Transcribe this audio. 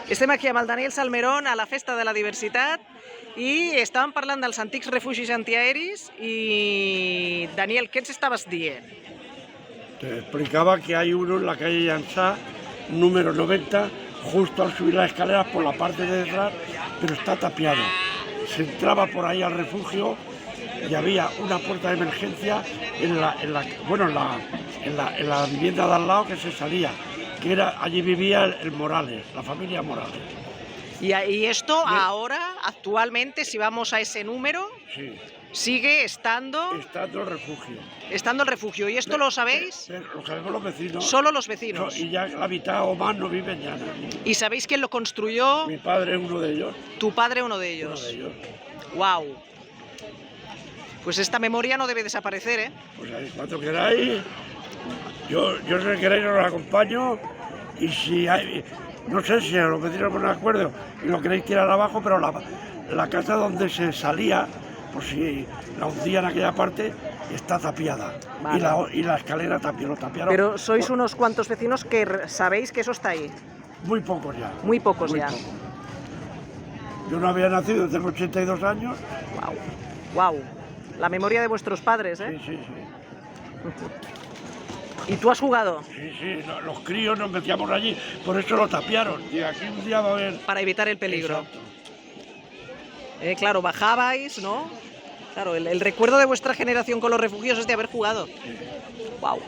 Estem aquí amb el Daniel Salmerón a la Festa de la Diversitat i estàvem parlant dels antics refugis antiaeris i, Daniel, què ens estaves dient? Te explicaba que hay uno en la calle Llansá, número 90, justo al subir las escaleras por la parte de detrás, pero está tapiado. Se entraba por ahí al refugio y había una puerta de emergencia en la vivienda de al lado que se salía, que era, allí vivía el Morales, la familia Morales. Y esto ahora, actualmente, si vamos a ese número, Sí, sigue estando estando el refugio. el refugio. ¿Y esto lo sabéis? Pero lo sabemos los vecinos. Solo los vecinos. Y ya la mitad o más no viven ya. ¿No? ¿Y sabéis quién lo construyó? Mi padre es uno de ellos. Tu padre, uno de ellos. Uno de ellos. ¡Wow! Pues esta memoria no debe desaparecer, ¿eh? Pues ahí, cuando queráis, yo si queréis os acompaño, y si hay, no sé si a los vecinos ponen de acuerdo y lo queréis tirar abajo, pero la casa donde se salía, por si la hundían en aquella parte, está tapiada. Vale. Y la escalera también lo tapiaron. Pero sois unos cuantos vecinos que sabéis que eso está ahí. Muy pocos ya. Muy pocos ya. Pocos. Yo no había nacido, tengo 82 años. ¡Wow! ¡Wow! La memoria de vuestros padres, ¿eh? Sí. ¿Y tú has jugado? Sí, los críos nos metíamos allí, por eso lo tapiaron. Y aquí un día va a haber... Para evitar el peligro. Exacto. Claro, bajabais, ¿no? Claro, el recuerdo de vuestra generación con los refugios es de haber jugado. Sí. ¡Wow!